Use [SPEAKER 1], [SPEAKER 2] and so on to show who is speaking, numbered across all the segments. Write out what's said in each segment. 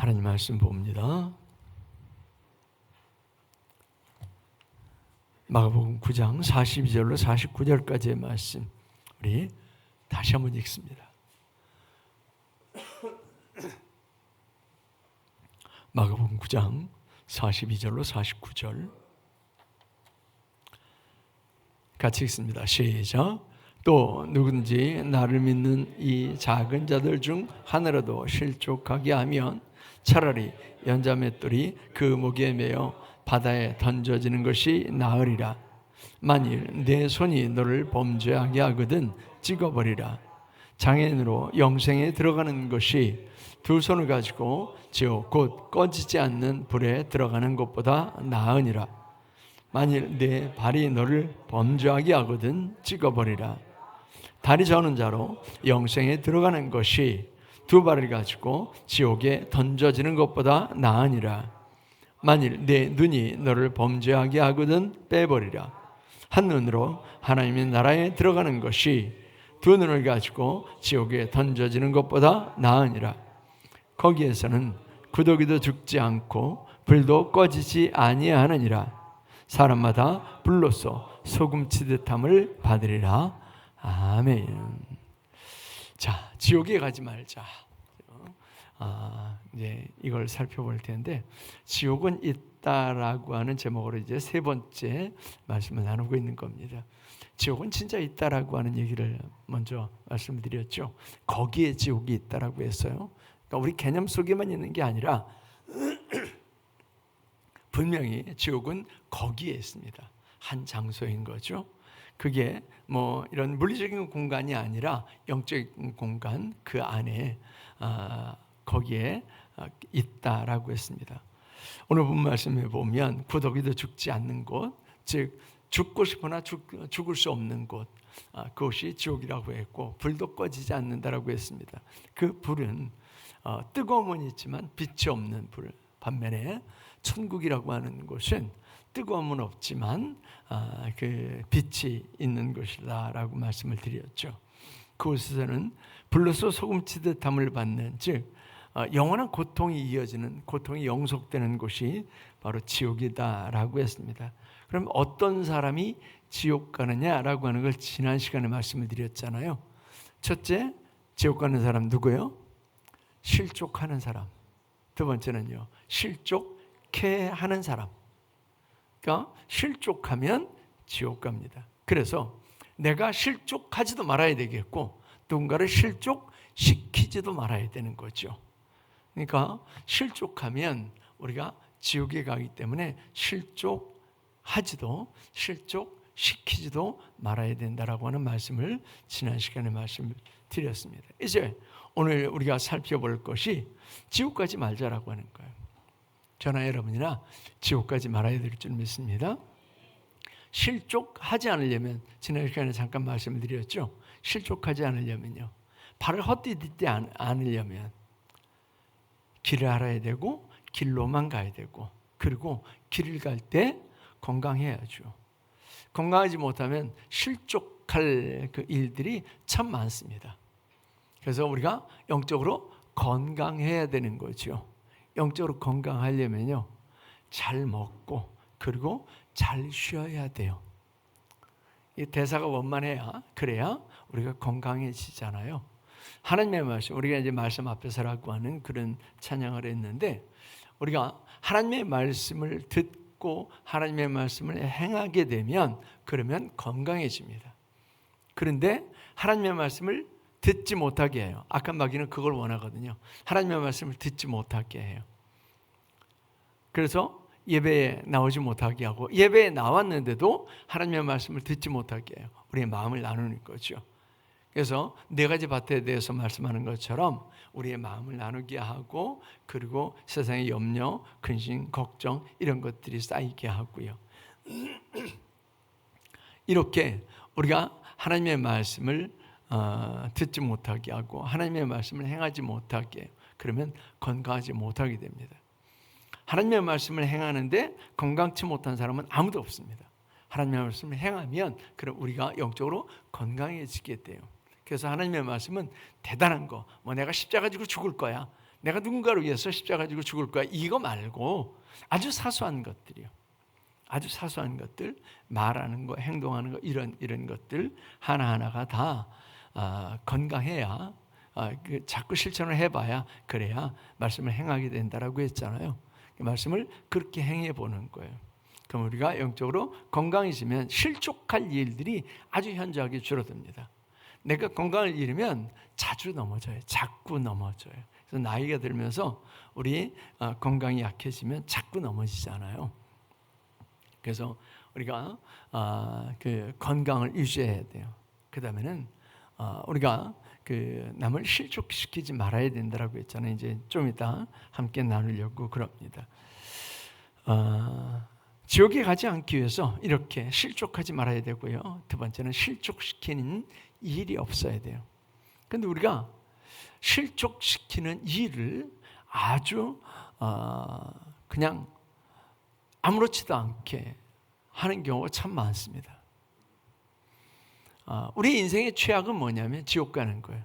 [SPEAKER 1] 하나님 말씀 봅니다. 마가복음 9장 42절로 49절까지의 말씀 우리 다시 한번 읽습니다. 마가복음 9장 42절로 49절 같이 읽습니다. 시작. 또 누구든지 나를 믿는 이 작은 자들 중 하나라도 실족하게 하면 차라리 연자맷돌이 그 목에 매어 바다에 던져지는 것이 나으리라. 만일 내 손이 너를 범죄하게 하거든 찍어버리라. 장애인으로 영생에 들어가는 것이 두 손을 가지고 지옥 곧 꺼지지 않는 불에 들어가는 것보다 나으니라. 만일 내 발이 너를 범죄하게 하거든 찍어버리라. 다리 저는 자로 영생에 들어가는 것이 두 발을 가지고 지옥에 던져지는 것보다 나으니라. 만일 내 눈이 너를 범죄하게 하거든 빼버리라. 한 눈으로 하나님의 나라에 들어가는 것이 두 눈을 가지고 지옥에 던져지는 것보다 나으니라. 거기에서는 구더기도 죽지 않고 불도 꺼지지 아니하느니라. 사람마다 불로써 소금 치듯함을 받으리라. 아멘. 자, 지옥에 가지 말자. 이제 이걸 살펴볼 텐데, 지옥은 있다라고 하는 제목으로 이제 세 번째 말씀을 나누고 있는 겁니다. 지옥은 진짜 있다라고 하는 얘기를 먼저 말씀드렸죠. 거기에 지옥이 있다라고 했어요. 그러니까 우리 개념 속에만 있는 게 아니라 분명히 지옥은 거기에 있습니다. 한 장소인 거죠. 그게 뭐 이런 물리적인 공간이 아니라 영적인 공간 그 안에 거기에 있다라고 했습니다. 오늘 본 말씀에 보면 구더기도 죽지 않는 곳, 즉 죽고 싶으나 죽을 수 없는 곳, 그것이 지옥이라고 했고 불도 꺼지지 않는다라고 했습니다. 그 불은 뜨거움은 있지만 빛이 없는 불. 반면에 천국이라고 하는 곳은 뜨거움은 없지만 그 빛이 있는 곳이다라고 말씀을 드렸죠. 그곳에서는 불로서 소금치듯함을 받는, 즉 영원한 고통이 이어지는, 고통이 영속되는 곳이 바로 지옥이다라고 했습니다. 그럼 어떤 사람이 지옥 가느냐라고 하는 걸 지난 시간에 말씀을 드렸잖아요. 첫째, 지옥 가는 사람 누구예요? 실족하는 사람. 두 번째는요, 실족케 하는 사람. 그러니까 실족하면 지옥 갑니다. 그래서 내가 실족하지도 말아야 되겠고 누군가를 실족시키지도 말아야 되는 거죠. 그러니까 실족하면 우리가 지옥에 가기 때문에 실족하지도 실족시키지도 말아야 된다라고 하는 말씀을 지난 시간에 말씀을 드렸습니다. 이제 오늘 우리가 살펴볼 것이 지옥 가지 말자라고 하는 거예요. 저나 여러분이나 지옥 가지 말아야 될 줄 믿습니다. 실족하지 않으려면, 지난 시간에 잠깐 말씀을 드렸죠. 실족하지 않으려면요, 발을 헛디디지 않으려면 길을 알아야 되고 길로만 가야 되고, 그리고 길을 갈 때 건강해야죠. 건강하지 못하면 실족할 그 일들이 참 많습니다. 그래서 우리가 영적으로 건강해야 되는 거죠. 영적으로 건강하려면요, 잘 먹고 그리고 잘 쉬어야 돼요. 이 대사가 원만해야, 그래야 우리가 건강해지잖아요. 하나님의 말씀, 우리가 이제 말씀 앞에서라고 하는 그런 찬양을 했는데, 우리가 하나님의 말씀을 듣고 하나님의 말씀을 행하게 되면 그러면 건강해집니다. 그런데 하나님의 말씀을 듣지 못하게 해요. 악한 마귀는 그걸 원하거든요. 하나님의 말씀을 듣지 못하게 해요. 그래서 예배에 나오지 못하게 하고, 예배에 나왔는데도 하나님의 말씀을 듣지 못하게 해요. 우리의 마음을 나누는 거죠. 그래서 네 가지 밭에 대해서 말씀하는 것처럼 우리의 마음을 나누게 하고, 그리고 세상의 염려, 근심, 걱정 이런 것들이 쌓이게 하고요. 이렇게 우리가 하나님의 말씀을 듣지 못하게 하고 하나님의 말씀을 행하지 못하게 해요. 그러면 건강하지 못하게 됩니다. 하나님의 말씀을 행하는데 건강치 못한 사람은 아무도 없습니다. 하나님의 말씀을 행하면 그럼 우리가 영적으로 건강해지게 돼요. 그래서 하나님의 말씀은 대단한 거, 뭐 내가 십자가 지고 죽을 거야, 내가 누군가를 위해서 십자가 지고 죽을 거야. 이거 말고 아주 사소한 것들이요. 아주 사소한 것들, 말하는 거, 행동하는 거, 이런 것들 하나하나가 다 건강해야, 자꾸 실천을 해봐야, 그래야 말씀을 행하게 된다라고 했잖아요. 그 말씀을 그렇게 행해 보는 거예요. 그럼 우리가 영적으로 건강해지면 실족할 일들이 아주 현저하게 줄어듭니다. 내가 건강을 잃으면 자주 넘어져요. 자꾸 넘어져요. 그래서 나이가 들면서 우리 건강이 약해지면 자꾸 넘어지잖아요. 그래서 우리가 그 건강을 유지해야 돼요. 그 다음에는 우리가 그 남을 실족시키지 말아야 된다라고 했잖아요. 이제 좀 이따 함께 나누려고 그럽니다. 지옥에 가지 않기 위해서 이렇게 실족하지 말아야 되고요. 두 번째는 실족시키는 일이 없어야 돼요. 그런데 우리가 실족시키는 일을 아주 그냥 아무렇지도 않게 하는 경우가 참 많습니다. 우리 인생의 최악은 뭐냐면 지옥 가는 거예요.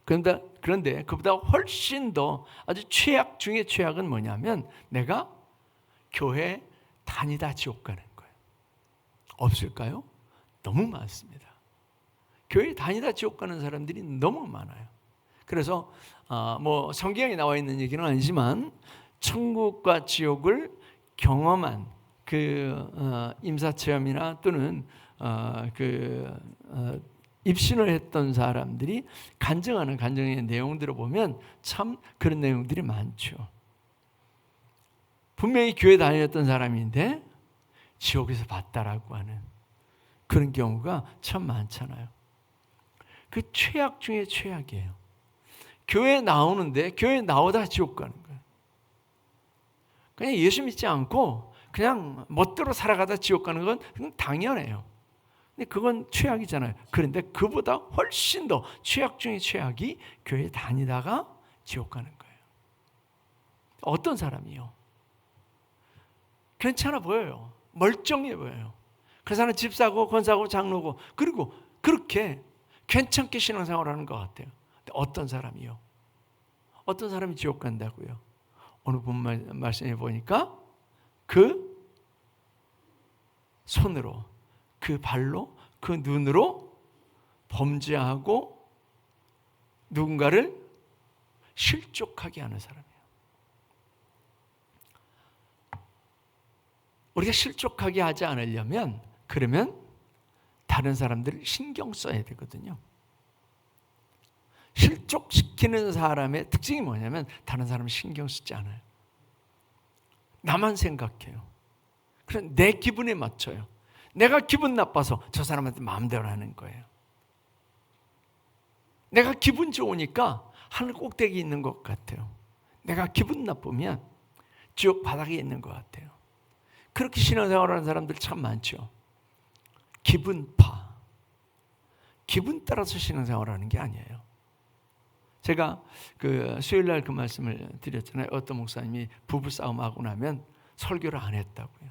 [SPEAKER 1] 그런데 그보다 훨씬 더 아주 최악 중에 최악은 뭐냐면 내가 교회 다니다 지옥 가는 거예요. 없을까요? 너무 많습니다. 교회 다니다 지옥 가는 사람들이 너무 많아요. 그래서 뭐 성경에 나와 있는 얘기는 아니지만 천국과 지옥을 경험한 그 임사체험이나 또는 입신을 했던 사람들이 간증하는 간증의 내용들을 보면 참 그런 내용들이 많죠. 분명히 교회 다녔던 사람인데 지옥에서 봤다라고 하는 그런 경우가 참 많잖아요. 그 최악 중에 최악이에요. 교회 나오는데 교회 나오다 지옥 가는 거예요. 그냥 예수 믿지 않고 그냥 멋대로 살아가다 지옥 가는 건 당연해요. 근데 그건 최악이잖아요. 그런데 그보다 훨씬 더 최악 중에 최악이 교회 다니다가 지옥 가는 거예요. 어떤 사람이요? 괜찮아 보여요. 멀쩡해 보여요. 그 사람은 집사고 권사고 장로고 그리고 그렇게 괜찮게 신앙생활을 하는 것 같아요. 근데 어떤 사람이요? 어떤 사람이 지옥 간다고요? 오늘 본 말씀해 보니까 그 손으로, 그 발로, 그 눈으로 범죄하고 누군가를 실족하게 하는 사람이에요. 우리가 실족하게 하지 않으려면 그러면 다른 사람들을 신경 써야 되거든요. 실족시키는 사람의 특징이 뭐냐면 다른 사람을 신경 쓰지 않아요. 나만 생각해요. 그래서 내 기분에 맞춰요. 내가 기분 나빠서 저 사람한테 마음대로 하는 거예요. 내가 기분 좋으니까 하늘 꼭대기에 있는 것 같아요. 내가 기분 나쁘면 지옥 바닥에 있는 것 같아요. 그렇게 신앙생활하는 사람들 참 많죠. 기분파. 기분 따라서 신앙생활하는 게 아니에요. 제가 수요일날 그 말씀을 드렸잖아요. 어떤 목사님이 부부싸움하고 나면 설교를 안 했다고요.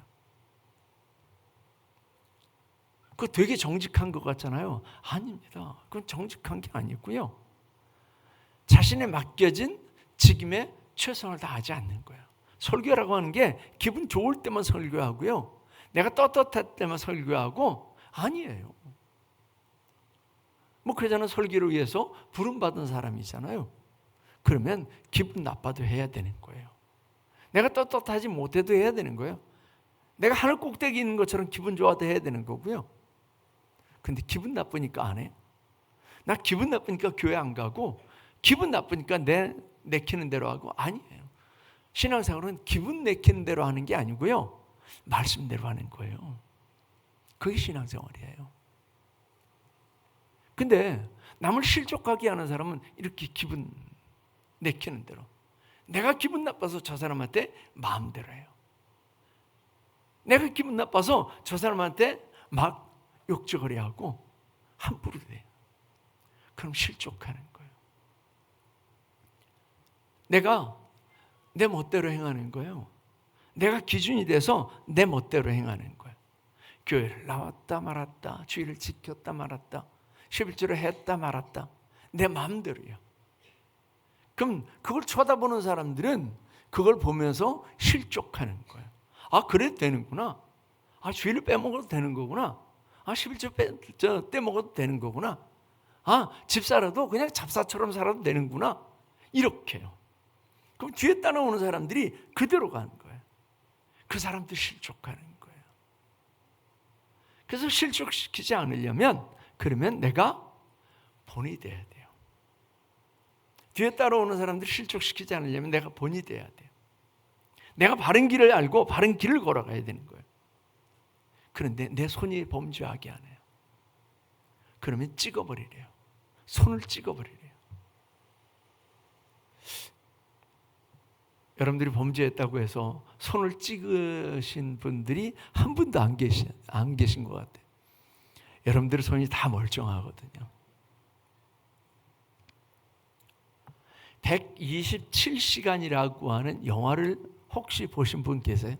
[SPEAKER 1] 그거 되게 정직한 것 같잖아요. 아닙니다. 그건 정직한 게 아니고요. 자신의 맡겨진 직임에 최선을 다하지 않는 거예요. 설교라고 하는 게 기분 좋을 때만 설교하고요. 내가 떳떳할 때만 설교하고 아니에요. 뭐 그러잖아요. 설교를 위해서 부름받은 사람이잖아요. 그러면 기분 나빠도 해야 되는 거예요. 내가 떳떳하지 못해도 해야 되는 거예요. 내가 하늘 꼭대기 있는 것처럼 기분 좋아도 해야 되는 거고요. 근데 기분 나쁘니까 안 해요. 나 기분 나쁘니까 교회 안 가고 기분 나쁘니까 내키는 대로 하고 아니에요. 신앙생활은 기분 내키는 대로 하는 게 아니고요. 말씀대로 하는 거예요. 그게 신앙생활이에요. 근데 남을 실족하게 하는 사람은 이렇게 기분 내키는 대로. 내가 기분 나빠서 저 사람한테 마음대로 해요. 내가 기분 나빠서 저 사람한테 막 욕조거리 하고 함부로 돼요. 그럼 실족하는 거예요. 내가 내 멋대로 행하는 거예요. 내가 기준이 돼서 내 멋대로 행하는 거예요. 교회를 나왔다 말았다, 주의를 지켰다 말았다, 11조를 했다 말았다, 내 마음대로요. 그럼 그걸 쳐다보는 사람들은 그걸 보면서 실족하는 거예요. 아, 그래도 되는구나. 아, 주일을 빼먹어도 되는 거구나. 아, 11조 떼먹어도 되는 거구나. 아, 집 살아도 그냥 잡사처럼 살아도 되는구나. 이렇게요. 그럼 뒤에 따라오는 사람들이 그대로 가는 거예요. 그 사람들 실족하는 거예요. 그래서 실족시키지 않으려면 그러면 내가 본이 돼야 돼요. 뒤에 따라오는 사람들이 실족시키지 않으려면 내가 본이 돼야 돼요. 내가 바른 길을 알고 바른 길을 걸어가야 되는 거예요. 그런데 내 손이 범죄하게 하네요. 그러면 찍어버리래요. 손을 찍어버리래요. 여러분들이 범죄했다고 해서 손을 찍으신 분들이 한 분도 안 계신 것 같아요. 여러분들의 손이 다 멀쩡하거든요. 127시간이라고 하는 영화를 혹시 보신 분 계세요?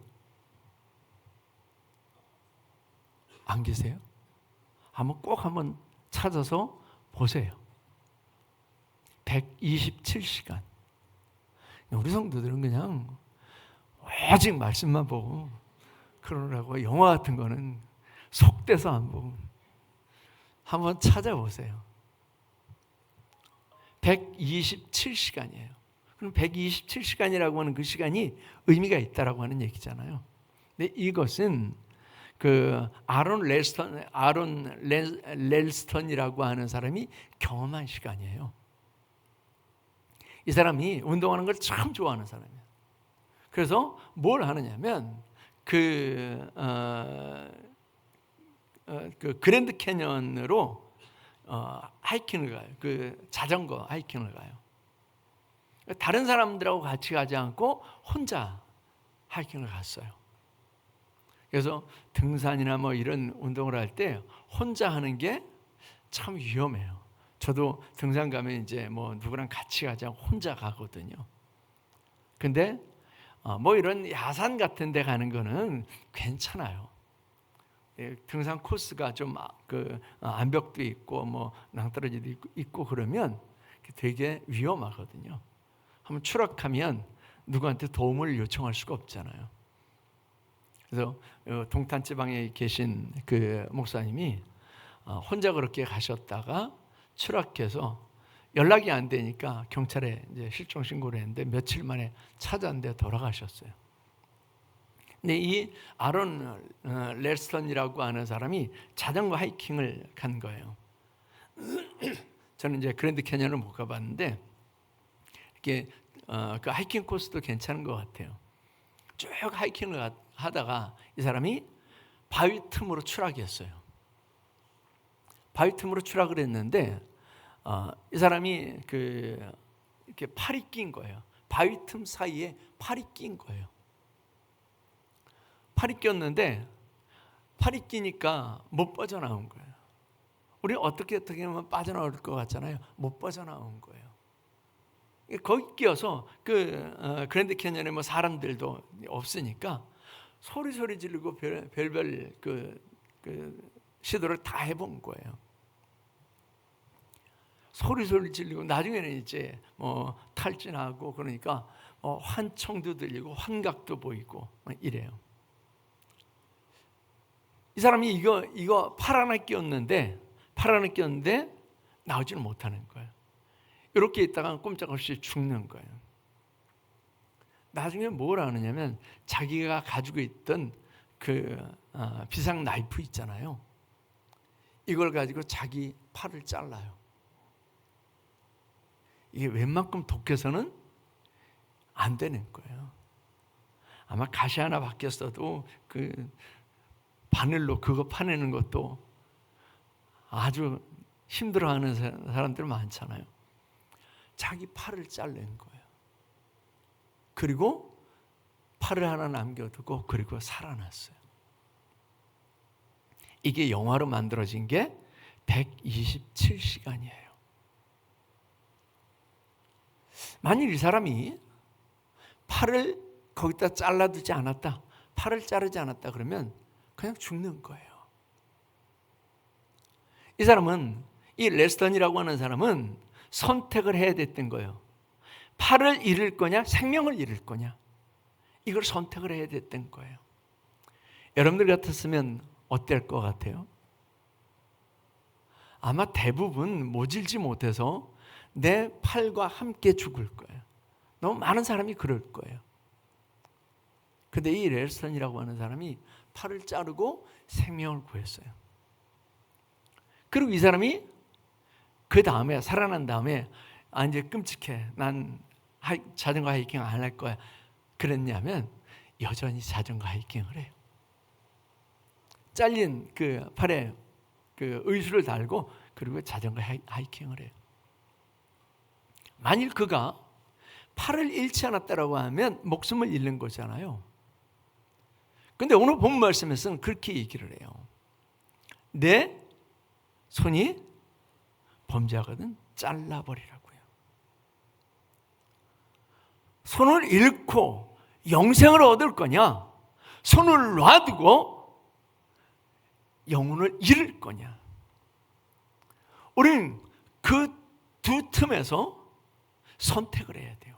[SPEAKER 1] 안 계세요? 꼭 한번 찾아서 보세요. 127시간. 우리 성도들은 그냥 오직 말씀만 보고 그러라고 영화 같은 거는 속돼서 안 보고 한번 찾아보세요. 127시간이에요. 그럼 127시간이라고 하는 그 시간이 의미가 있다라고 하는 얘기잖아요. 근데 이것은 그 아론 렐스턴이라고 하는 사람이 경험한 시간이에요. 이 사람이 운동하는 걸 참 좋아하는 사람이에요. 그래서 뭘 하느냐면 그 그랜드 캐년으로 하이킹을 가요. 그 자전거 하이킹을 가요. 다른 사람들하고 같이 가지 않고 혼자 하이킹을 갔어요. 그래서 등산이나 뭐 이런 운동을 할 때 혼자 하는 게 참 위험해요. 저도 등산 가면 이제 뭐 누구랑 같이 가지 않고 혼자 가거든요. 근데 뭐 이런 야산 같은 데 가는 거는 괜찮아요. 등산 코스가 좀 그 암벽도 있고 뭐 낭떠러지도 있고 그러면 되게 위험하거든요. 한번 추락하면 누구한테 도움을 요청할 수가 없잖아요. 그래서 동탄 지방에 계신 그 목사님이 혼자 그렇게 가셨다가 추락해서 연락이 안 되니까 경찰에 이제 실종 신고를 했는데 며칠 만에 찾았는데 돌아가셨어요. 근데 이 아론 렐스턴이라고 하는 사람이 자전거 하이킹을 간 거예요. 저는 이제 그랜드 캐년을 못 가봤는데 이렇게 그 하이킹 코스도 괜찮은 것 같아요. 쭉 하이킹을 하다가 이 사람이 바위 틈으로 추락했어요. 바위 틈으로 추락을 했는데 이 사람이 이렇게 팔이 낀 거예요. 바위 틈 사이에 팔이 낀 거예요. 팔이 꼈는데 팔이 끼니까 못 빠져나온 거예요. 우리 어떻게 하면 빠져나올 것 같잖아요. 못 빠져나온 거예요. 거기 끼어서 그랜드 캐년에 뭐 사람들도 없으니까 소리 지르고 별별 시도를 다 해본 거예요. 소리 지르고 나중에는 이제 뭐 탈진하고 그러니까 환청도 들리고 환각도 보이고 이래요. 이 사람이 이거 팔 하나 끼었는데 나오지는 못하는 거예요. 이렇게 있다가 꼼짝없이 죽는 거예요. 나중에 뭘 하느냐면 자기가 가지고 있던 비상 나이프 있잖아요. 이걸 가지고 자기 팔을 잘라요. 이게 웬만큼 독해서는 안 되는 거예요. 아마 가시 하나 바뀌었어도 바늘로 그거 파내는 것도 아주 힘들어하는 사람들 많잖아요. 자기 팔을 자른 거예요. 그리고 팔을 하나 남겨두고 그리고 살아났어요. 이게 영화로 만들어진 게 127시간이에요. 만일 이 사람이 팔을 거기다 잘라두지 않았다, 팔을 자르지 않았다 그러면 그냥 죽는 거예요. 이 사람은, 이 레스턴이라고 하는 사람은 선택을 해야 됐던 거예요. 팔을 잃을 거냐, 생명을 잃을 거냐, 이걸 선택을 해야 됐던 거예요. 여러분들 같았으면 어떨 것 같아요? 아마 대부분 모질지 못해서 내 팔과 함께 죽을 거예요. 너무 많은 사람이 그럴 거예요. 근데 이 렐슨이라고 하는 사람이 팔을 자르고 생명을 구했어요. 그리고 이 사람이 그 다음에 살아난 다음에 이제 끔찍해, 난 자전거 하이킹 안 할 거야 그랬냐면 여전히 자전거 하이킹을 해요. 잘린 그 팔에 그 의수를 달고 그리고 자전거 하이킹을 해요. 만일 그가 팔을 잃지 않았다라고 하면 목숨을 잃는 거잖아요. 근데 오늘 본 말씀에서는 그렇게 얘기를 해요. 내 손이 범죄하거든 잘라버리라고요. 손을 잃고 영생을 얻을 거냐, 손을 놔두고 영혼을 잃을 거냐. 우리는 그 두 틈에서 선택을 해야 돼요.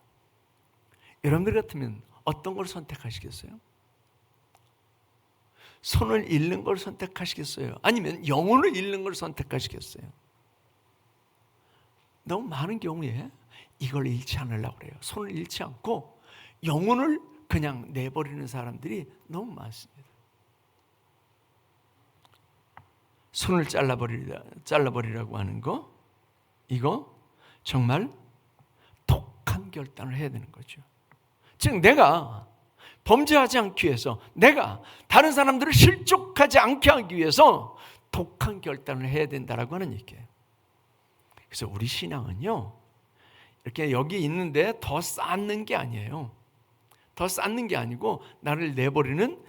[SPEAKER 1] 여러분들 같으면 어떤 걸 선택하시겠어요? 손을 잃는 걸 선택하시겠어요? 아니면 영혼을 잃는 걸 선택하시겠어요? 너무 많은 경우에 이걸 잃지 않으려고 그래요. 손을 잃지 않고 영혼을 그냥 내버리는 사람들이 너무 많습니다. 손을 잘라버리라고 하는 거, 이거 정말 독한 결단을 해야 되는 거죠. 즉 내가 범죄하지 않기 위해서, 내가 다른 사람들을 실족하지 않게 하기 위해서 독한 결단을 해야 된다라고 하는 얘기예요. 그래서 우리 신앙은요, 이렇게 여기 있는데 더 쌓는 게 아니에요. 더 쌓는 게 아니고 나를 내버리는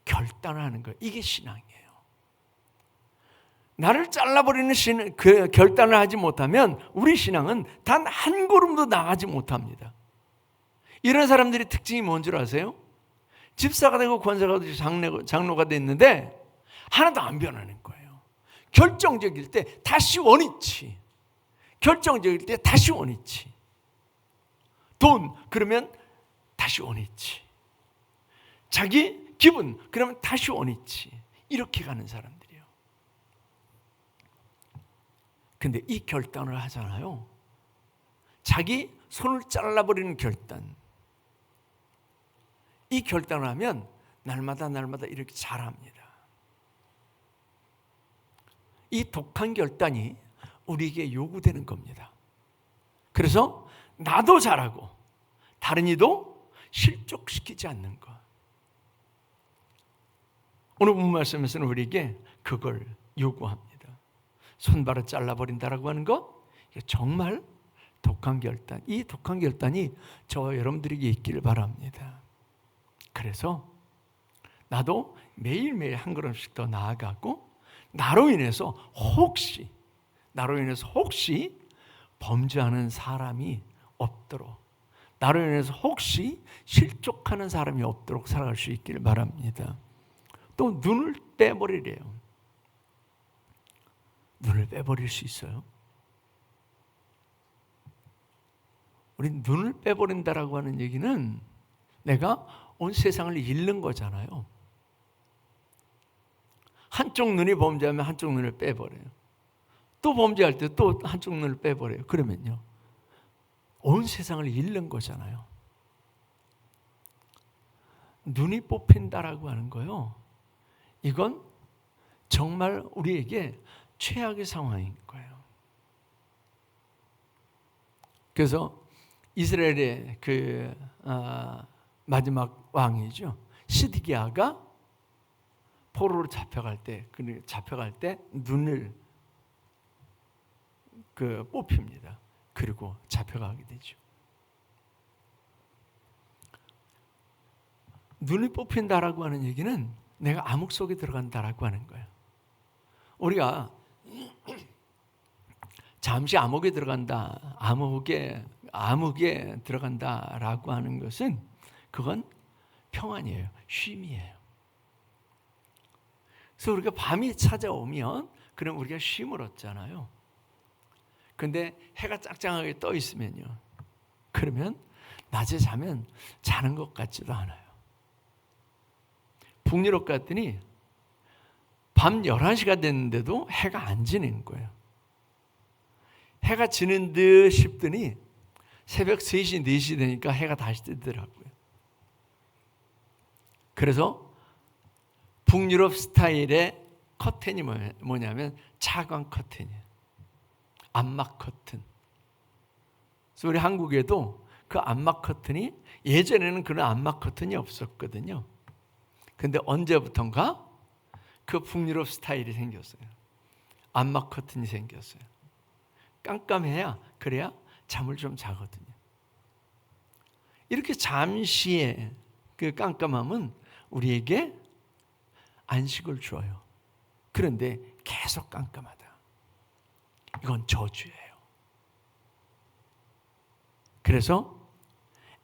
[SPEAKER 1] 결단을 하는 거예요. 이게 신앙이에요. 나를 잘라버리는 그 결단을 하지 못하면 우리 신앙은 단 한 걸음도 나가지 못합니다. 이런 사람들의 특징이 뭔 줄 아세요? 집사가 되고 권사가 되고 장로가 됐는데 하나도 안 변하는 거예요. 결정적일 때 다시 원위치, 결정적일 때 다시 원위치, 돈 그러면 다시 원위치, 자기 기분 그러면 다시 원위치, 이렇게 가는 사람들이에요. 근데 이 결단을 하잖아요. 자기 손을 잘라버리는 결단. 이 결단을 하면 날마다 이렇게 자랍니다. 이 독한 결단이 우리에게 요구되는 겁니다. 그래서 나도 잘하고 다른 이도 실족시키지 않는 것. 오늘 본 말씀에서는 우리에게 그걸 요구합니다. 손발을 잘라버린다라고 하는 것, 정말 독한 결단. 이 독한 결단이 저와 여러분들에게 있기를 바랍니다. 그래서 나도 매일매일 한 걸음씩 더 나아가고 나로 인해서 혹시 범죄하는 사람이 없도록, 나로 인해서 혹시 실족하는 사람이 없도록 살아갈 수 있기를 바랍니다. 또 눈을 빼버리래요. 눈을 빼버릴 수 있어요? 우리 눈을 빼버린다라고 하는 얘기는 내가 온 세상을 잃는 거잖아요. 한쪽 눈이 범죄하면 한쪽 눈을 빼버려요. 또 범죄할 때 또 한쪽 눈을 빼버려요. 그러면요, 온 세상을 잃는 거잖아요. 눈이 뽑힌다라고 하는 거요, 이건 정말 우리에게 최악의 상황인 거예요. 그래서 이스라엘의 그 마지막 왕이죠, 시드기야가 포로로 잡혀갈 때 눈을 뽑힙니다. 그리고 잡혀가게 되죠. 눈이 뽑힌다라고 하는 얘기는 내가 암흑 속에 들어간다라고 하는 거예요. 우리가 잠시 암흑에 들어간다, 암흑에 들어간다라고 하는 것은 그건 평안이에요. 쉼이에요. 그래서 우리가 밤이 찾아오면 그럼 우리가 쉼을 얻잖아요. 근데 해가 짱짱하게 떠 있으면요, 그러면 낮에 자면 자는 것 같지도 않아요. 북유럽 갔더니 밤 11시가 됐는데도 해가 안 지는 거예요. 해가 지는 듯 싶더니 새벽 3시, 4시 되니까 해가 다시 뜨더라고요. 그래서 북유럽 스타일의 커튼이 뭐냐면 차광 커튼이에요. 암막 커튼. 그래서 우리 한국에도 그 암막 커튼이, 예전에는 그런 암막 커튼이 없었거든요. 근데 언제부턴가 그 북유럽 스타일이 생겼어요. 암막 커튼이 생겼어요. 깜깜해야, 그래야 잠을 좀 자거든요. 이렇게 잠시의 그 깜깜함은 우리에게 안식을 줘요. 그런데 계속 깜깜하다. 이건 저주예요. 그래서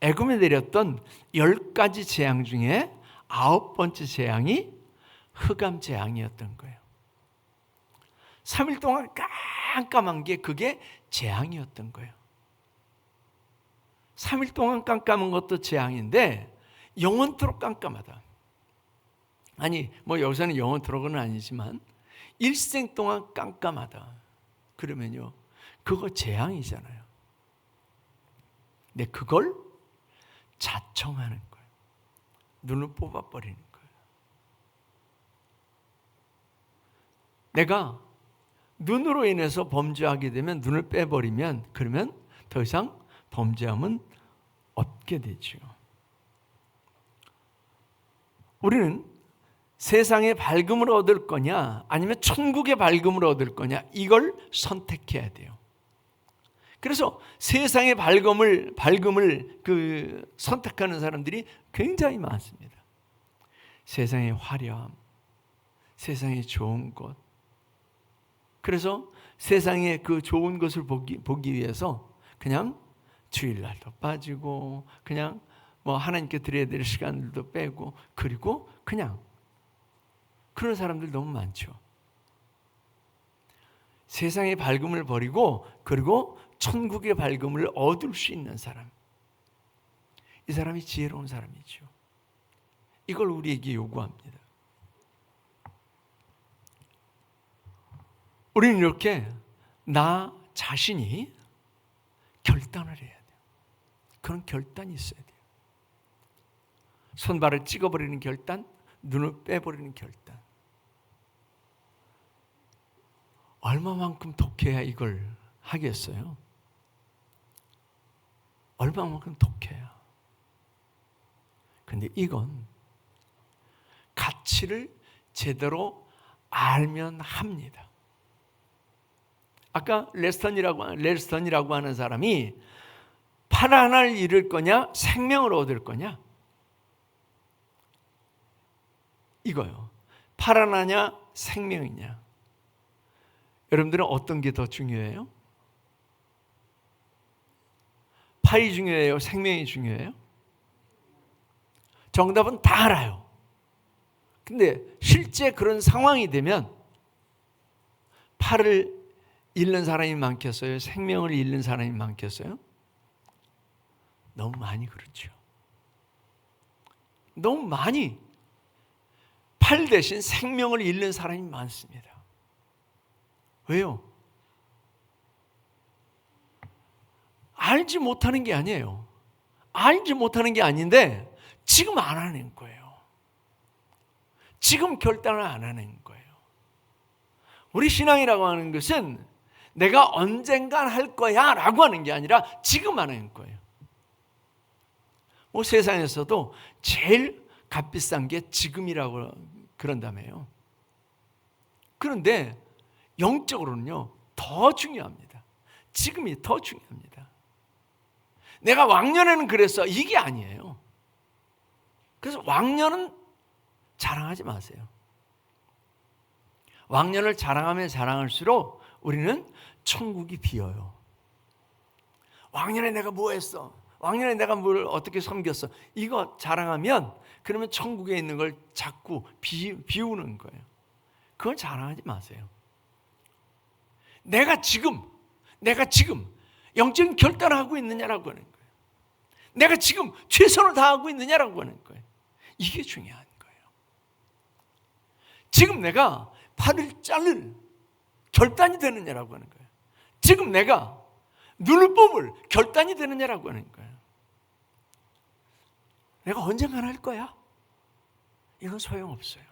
[SPEAKER 1] 애굽에 내렸던 10가지 재앙 중에 9번째 재앙이 흑암 재앙이었던 거예요. 3일 동안 깜깜한 게 그게 재앙이었던 거예요. 3일 동안 깜깜한 것도 재앙인데 영원토록 깜깜하다. 아니, 뭐 여기서는 영원토록은 아니지만 일생 동안 깜깜하다. 그러면요, 그거 재앙이잖아요. 근데 그걸 자청하는 거예요. 눈을 뽑아버리는 거예요. 내가 눈으로 인해서 범죄하게 되면, 눈을 빼버리면, 그러면 더 이상 범죄함은 없게 되죠. 우리는 세상의 밝음을 얻을 거냐, 아니면 천국의 밝음을 얻을 거냐, 이걸 선택해야 돼요. 그래서 세상의 밝음을 선택하는 사람들이 굉장히 많습니다. 세상의 화려함, 세상의 좋은 것. 그래서 세상의 그 좋은 것을 보기 위해서 그냥 주일날도 빠지고, 그냥 뭐 하나님께 드려야 될 시간들도 빼고, 그리고 그냥 그런 사람들 너무 많죠. 세상의 밝음을 버리고, 그리고 천국의 밝음을 얻을 수 있는 사람, 이 사람이 지혜로운 사람이죠. 이걸 우리에게 요구합니다. 우리는 이렇게 나 자신이 결단을 해야 돼요. 그런 결단이 있어야 돼요. 손발을 찍어버리는 결단, 눈을 빼버리는 결단. 얼마만큼 독해야 이걸 하겠어요? 얼마만큼 독해야. 근데 이건 가치를 제대로 알면 합니다. 아까 레스턴이라고 하는 사람이 팔 하나를 잃을 거냐, 생명을 얻을 거냐? 이거요. 팔 하나냐, 생명이냐? 여러분들은 어떤 게 더 중요해요? 팔이 중요해요? 생명이 중요해요? 정답은 다 알아요. 근데 실제 그런 상황이 되면 팔을 잃는 사람이 많겠어요? 생명을 잃는 사람이 많겠어요? 너무 많이 그렇죠. 너무 많이 팔 대신 생명을 잃는 사람이 많습니다. 왜요? 알지 못하는 게 아니에요. 알지 못하는 게 아닌데 지금 안 하는 거예요. 지금 결단을 안 하는 거예요. 우리 신앙이라고 하는 것은 내가 언젠간 할 거야 라고 하는 게 아니라 지금 하는 거예요. 뭐 세상에서도 제일 값비싼 게 지금이라고 그런다며요. 그런데 영적으로는요, 더 중요합니다. 지금이 더 중요합니다. 내가 왕년에는 그랬어, 이게 아니에요. 그래서 왕년은 자랑하지 마세요. 왕년을 자랑하면 자랑할수록 우리는 천국이 비어요. 왕년에 내가 뭐 했어? 왕년에 내가 뭘 어떻게 섬겼어? 이거 자랑하면 그러면 천국에 있는 걸 자꾸 비우는 거예요. 그걸 자랑하지 마세요. 내가 지금 영적인 결단을 하고 있느냐라고 하는 거예요. 내가 지금 최선을 다하고 있느냐라고 하는 거예요. 이게 중요한 거예요. 지금 내가 팔을 자를 결단이 되느냐라고 하는 거예요. 지금 내가 눈을 뽑을 결단이 되느냐라고 하는 거예요. 내가 언젠가는 할 거야. 이건 소용없어요.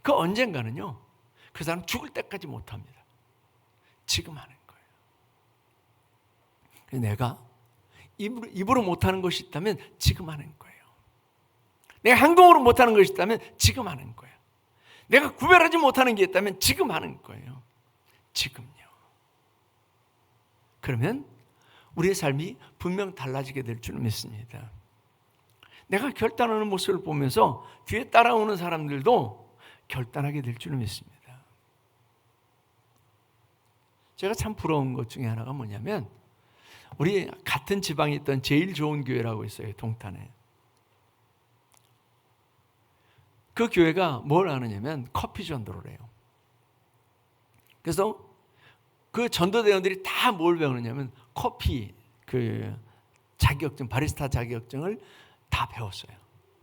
[SPEAKER 1] 그 언젠가는요, 그 사람 죽을 때까지 못합니다. 지금 하는 거예요. 내가 입으로 못하는 것이 있다면 지금 하는 거예요. 내가 행동으로 못하는 것이 있다면 지금 하는 거예요. 내가 구별하지 못하는 게 있다면 지금 하는 거예요. 지금요. 그러면 우리의 삶이 분명 달라지게 될 줄 믿습니다. 내가 결단하는 모습을 보면서 뒤에 따라오는 사람들도 결단하게 될 줄 믿습니다. 제가 참 부러운 것 중에 하나가 뭐냐면, 우리 같은 지방에 있던 제일 좋은 교회라고 있어요. 동탄에. 그 교회가 뭘 하느냐면 커피 전도를 해요. 그래서 그 전도대원들이 다 뭘 배우느냐면 커피 그 자격증, 바리스타 자격증을 다 배웠어요.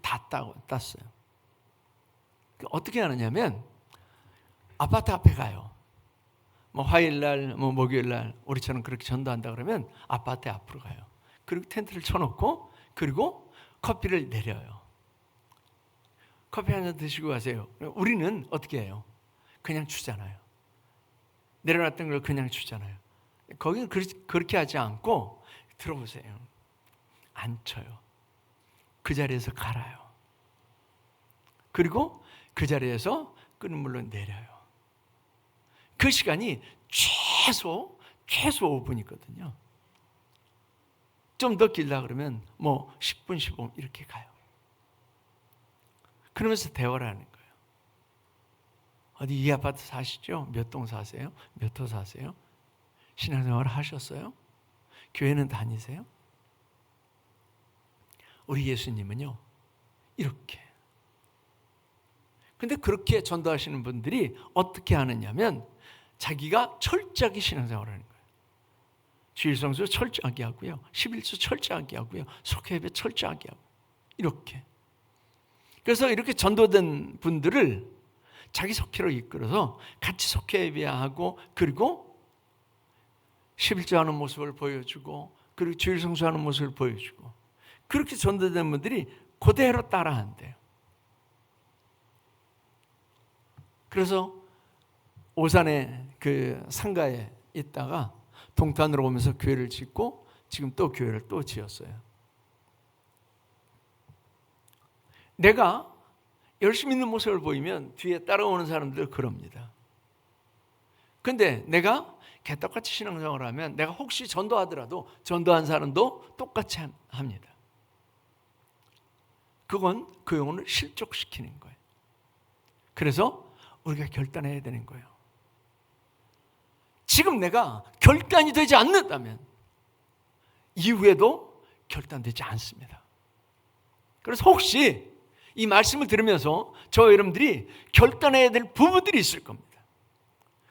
[SPEAKER 1] 다 땄어요. 어떻게 하느냐면 아파트 앞에 가요. 뭐 화요일날, 뭐 목요일날 우리처럼 그렇게 전도한다 그러면 아파트 앞으로 가요. 그리고 텐트를 쳐놓고 그리고 커피를 내려요. 커피 한 잔 드시고 가세요. 우리는 어떻게 해요? 그냥 주잖아요. 내려놨던 걸 그냥 주잖아요. 거기는 그렇게 하지 않고 들어보세요. 앉혀요. 그 자리에서 갈아요. 그리고 그 자리에서 끓는 물로 내려요. 그 시간이 최소 5분이거든요. 좀 더 길다 그러면 뭐 10분, 15분 이렇게 가요. 그러면서 대화를 하는 거예요. 어디 이 아파트 사시죠? 몇 동 사세요? 몇 호 사세요? 신앙생활 하셨어요? 교회는 다니세요? 우리 예수님은요, 이렇게. 근데 그렇게 전도하시는 분들이 어떻게 하느냐면 자기가 철저하게 신앙생활을 하는 거예요. 주일성수 철저하게 하고요. 11조 철저하게 하고요. 속회예배 철저하게 하고. 이렇게. 그래서 이렇게 전도된 분들을 자기 속회로 이끌어서 같이 속회예배하고 그리고 11조 하는 모습을 보여주고 그리고 주일성수하는 모습을 보여주고 그렇게 전도된 분들이 그대로 따라한대요. 그래서 오산의 그 상가에 있다가 동탄으로 오면서 교회를 짓고 지금 또 교회를 또 지었어요. 내가 열심히 있는 모습을 보이면 뒤에 따라오는 사람들 그럽니다. 근데 내가 개떡같이 신앙생활을 하면 내가 혹시 전도하더라도 전도한 사람도 똑같이 합니다. 그건 그 영혼을 실족시키는 거예요. 그래서 우리가 결단해야 되는 거예요. 지금 내가 결단이 되지 않는다면 이후에도 결단되지 않습니다. 그래서 혹시 이 말씀을 들으면서 저와 여러분들이 결단해야 될 부분들이 있을 겁니다.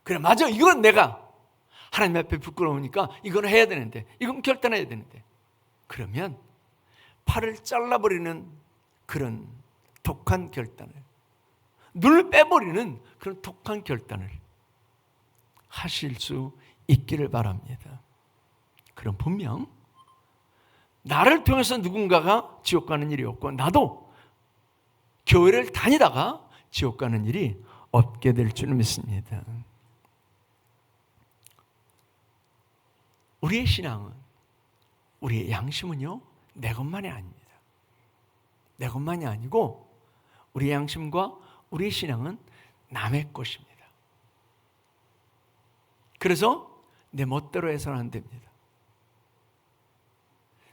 [SPEAKER 1] 그래, 맞아, 이건 내가 하나님 앞에 부끄러우니까 이건 해야 되는데, 이건 결단해야 되는데, 그러면 팔을 잘라버리는 그런 독한 결단을, 눈을 빼버리는 그런 독한 결단을 하실 수 있기를 바랍니다. 그럼 분명 나를 통해서 누군가가 지옥 가는 일이 없고 나도 교회를 다니다가 지옥 가는 일이 없게 될 줄 믿습니다. 우리의 신앙은, 우리의 양심은요, 내 것만이 아닙니다. 내 것만이 아니고 우리의 양심과 우리의 신앙은 남의 것입니다. 그래서 내 멋대로 해서는 안 됩니다.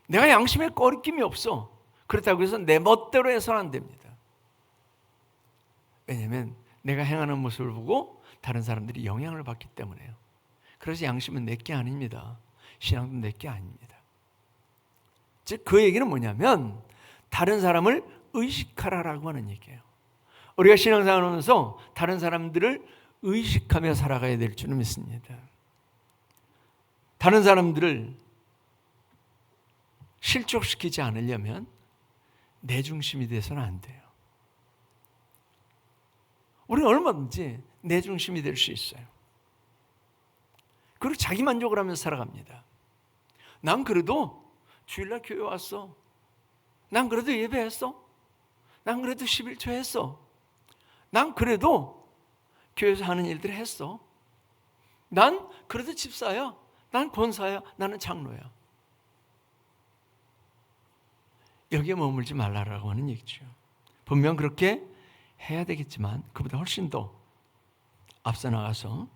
[SPEAKER 1] 내가 양심에 꺼리낌이 없어. 그렇다고 해서 내 멋대로 해서는 안 됩니다. 왜냐하면 내가 행하는 모습을 보고 다른 사람들이 영향을 받기 때문에요. 그래서 양심은 내 게 아닙니다. 신앙도 내 게 아닙니다. 즉 그 얘기는 뭐냐면 다른 사람을 의식하라라고 하는 얘기예요. 우리가 신앙생활을 하면서 다른 사람들을 의식하며 살아가야 될 줄은 믿습니다. 다른 사람들을 실족시키지 않으려면 내 중심이 돼서는 안 돼요. 우리는 얼마든지 내 중심이 될 수 있어요. 그리고 자기 만족을 하면서 살아갑니다. 난 그래도 주일날 교회 왔어. 난 그래도 예배했어. 난 그래도 11조 했어. 난 그래도 교회에서 하는 일들 했어. 난 그래도 집사야. 난 권사야. 나는 장로야. 여기에 머물지 말라라고 하는 얘기죠. 분명 그렇게 해야 되겠지만 그보다 훨씬 더 앞서 나가서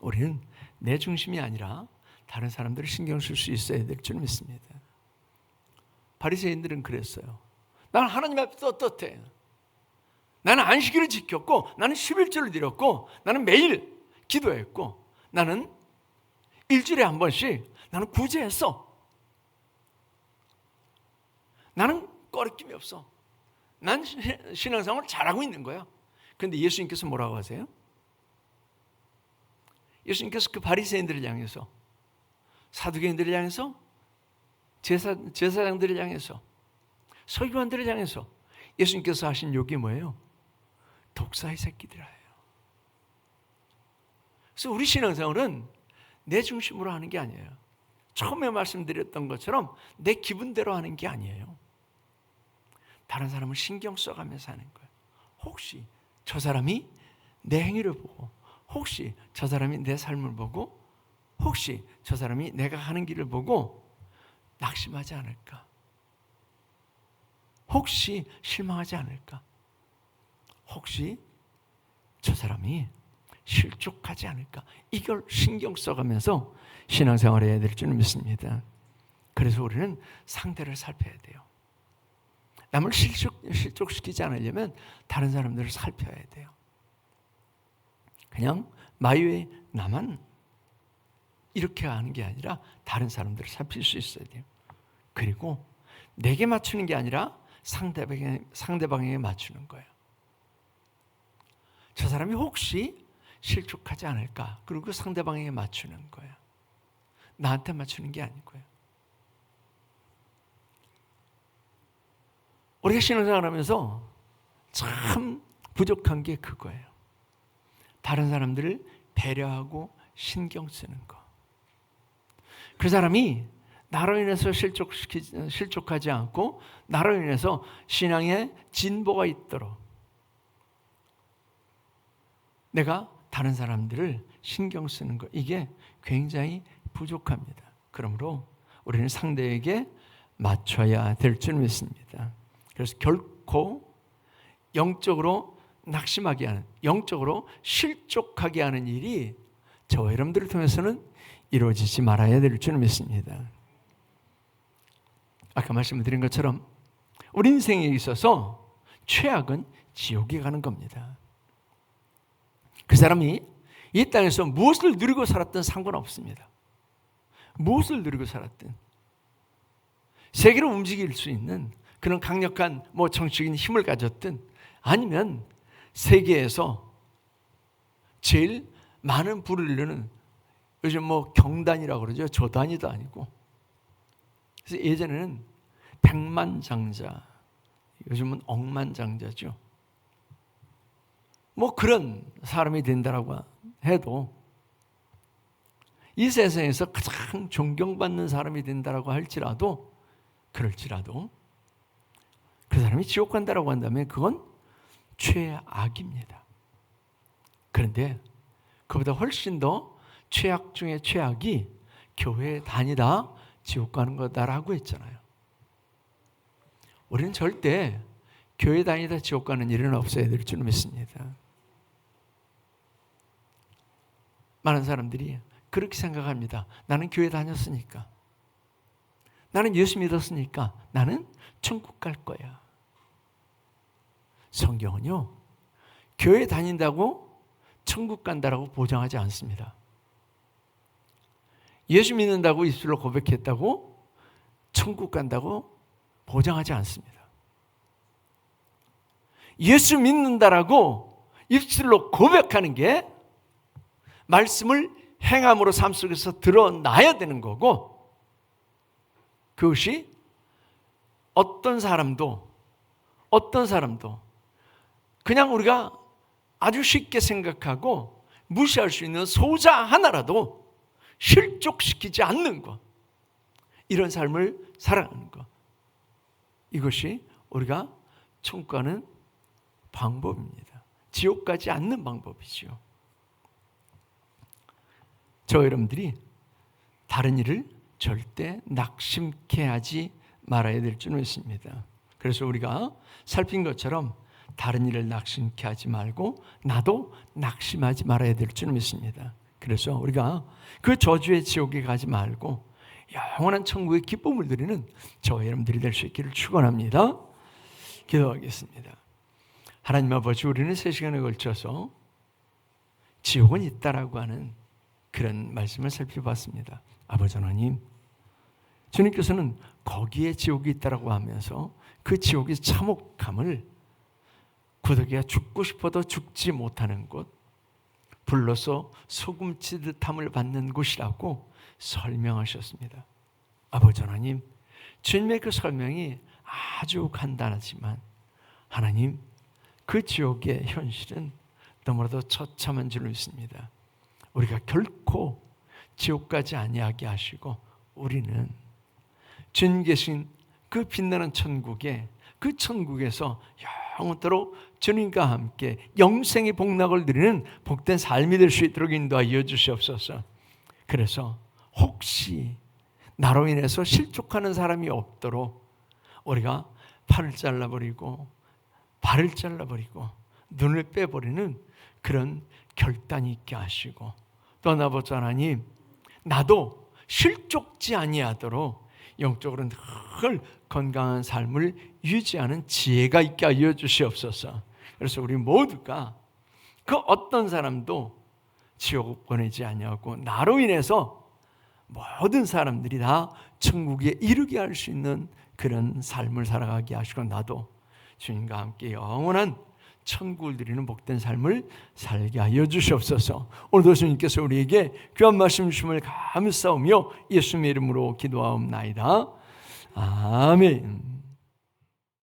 [SPEAKER 1] 우리는 내 중심이 아니라 다른 사람들을 신경 쓸 수 있어야 될 줄 믿습니다. 바리새인들은 그랬어요. 나는 하나님 앞에 떳떳해. 나는 안식일을 지켰고, 나는 11조를 드렸고, 나는 매일 기도했고, 나는 일주일에 한 번씩 나는 구제했어. 나는 꺼리낌이 없어. 난 신앙생활을 잘하고 있는 거야. 그런데 예수님께서 뭐라고 하세요? 예수님께서 그 바리새인들을 향해서, 사두개인들을 향해서, 제사장들을 향해서, 서기관들을 향해서 예수님께서 하신 욕이 뭐예요? 독사의 새끼들이에요. 그래서 우리 신앙생활은 내 중심으로 하는 게 아니에요. 처음에 말씀드렸던 것처럼 내 기분대로 하는 게 아니에요. 다른 사람을 신경 써가면서 하는 거예요. 혹시 저 사람이 내 행위를 보고, 혹시 저 사람이 내 삶을 보고, 혹시 저 사람이 내가 하는 길을 보고 낙심하지 않을까? 혹시 실망하지 않을까? 혹시 저 사람이 실족하지 않을까? 이걸 신경 써가면서 신앙생활을 해야 될 줄 믿습니다. 그래서 우리는 상대를 살펴야 돼요. 남을 실족시키지 않으려면 다른 사람들을 살펴야 돼요. 그냥 마유의 나만 이렇게 하는 게 아니라 다른 사람들을 살필 수 있어야 돼요. 그리고 내게 맞추는 게 아니라 상대방에게 맞추는 거예요. 저 사람이 혹시 실족하지 않을까? 그리고 상대방에게 맞추는 거예요. 나한테 맞추는 게 아니고요. 우리가 신앙생활 하면서 참 부족한 게 그거예요. 다른 사람들을 배려하고 신경 쓰는 거. 그 사람이 나로 인해서 실족하지 않고 나로 인해서 신앙에 진보가 있도록 내가 다른 사람들을 신경 쓰는 것, 이게 굉장히 부족합니다. 그러므로 우리는 상대에게 맞춰야 될 줄 믿습니다. 그래서 결코 영적으로 낙심하게 하는, 영적으로 실족하게 하는 일이 저와 여러분들을 통해서는 이루어지지 말아야 될 줄 믿습니다. 아까 말씀드린 것처럼 우리 인생에 있어서 최악은 지옥에 가는 겁니다. 그 사람이 이 땅에서 무엇을 누리고 살았든 상관없습니다. 무엇을 누리고 살았든 세계를 움직일 수 있는 그런 강력한 정치적인 힘을 가졌든 아니면 세계에서 제일 많은 부를 이루는 요즘 경단이라고 그러죠. 조단위도 아니고. 그래서 예전에는 백만장자, 요즘은 억만장자죠. 그런 사람이 된다라고 해도 이 세상에서 가장 존경받는 사람이 된다라고 할지라도, 그럴지라도 그 사람이 지옥 간다라고 한다면 그건 최악입니다. 그런데 그보다 훨씬 더 최악 중에 최악이 교회 다니다 지옥 가는 거다라고 했잖아요. 우리는 절대 교회 다니다 지옥 가는 일은 없어야 될 줄 믿습니다. 많은 사람들이 그렇게 생각합니다. 나는 교회 다녔으니까, 나는 예수 믿었으니까 나는 천국 갈 거야. 성경은요, 교회 다닌다고 천국 간다라고 보장하지 않습니다. 예수 믿는다고 입술로 고백했다고 천국 간다고 보장하지 않습니다. 예수 믿는다라고 입술로 고백하는 게 말씀을 행함으로 삶 속에서 드러나야 되는 거고, 그것이 어떤 사람도 그냥 우리가 아주 쉽게 생각하고 무시할 수 있는 소자 하나라도 실족시키지 않는 것, 이런 삶을 살아가는 것, 이것이 우리가 천국 가는 방법입니다. 지옥 가지 않는 방법이죠. 저 여러분들이 다른 일을 절대 낙심케 하지 말아야 될 줄 믿습니다. 그래서 우리가 살핀 것처럼 다른 일을 낙심케 하지 말고 나도 낙심하지 말아야 될 줄 믿습니다. 그래서 우리가 그 저주의 지옥에 가지 말고 영원한 천국의 기쁨을 누리는 저와 여러분들이 될 수 있기를 축원합니다. 기도하겠습니다. 하나님 아버지, 우리는 3시간에 걸쳐서 지옥은 있다라고 하는 그런 말씀을 살펴봤습니다. 아버지 하나님, 주님께서는 거기에 지옥이 있다라고 하면서 그 지옥의 참혹함을 구더기가 죽고 싶어도 죽지 못하는 곳, 불로서 소금치듯 함을 받는 곳이라고 설명하셨습니다. 아버지 하나님, 주님의 그 설명이 아주 간단하지만 하나님, 그 지옥의 현실은 너무나도 처참한 줄 믿습니다. 우리가 결코 지옥 가지 아니하게 하시고 우리는 주님 계신 그 빛나는 천국에, 그 천국에서 영원토록 주님과 함께 영생의 복락을 누리는 복된 삶이 될 수 있도록 인도하여 주시옵소서. 그래서 혹시 나로 인해서 실족하는 사람이 없도록 우리가 팔을 잘라버리고 발을 잘라버리고 눈을 빼버리는 그런 결단이 있게 하시고, 또 아버지 하나님, 나도 실족지 아니하도록 영적으로는 늘 건강한 삶을 유지하는 지혜가 있게 하여 주시옵소서. 그래서 우리 모두가 그 어떤 사람도 지옥 보내지 아니하고 나로 인해서 모든 사람들이 다 천국에 이르게 할 수 있는 그런 삶을 살아가게 하시고, 나도 주님과 함께 영원한 천국을 드리는 복된 삶을 살게 하여 주시옵소서. 오늘도 주님께서 우리에게 귀한 말씀 주심을 감사하며 예수님의 이름으로 기도하옵나이다. 아멘.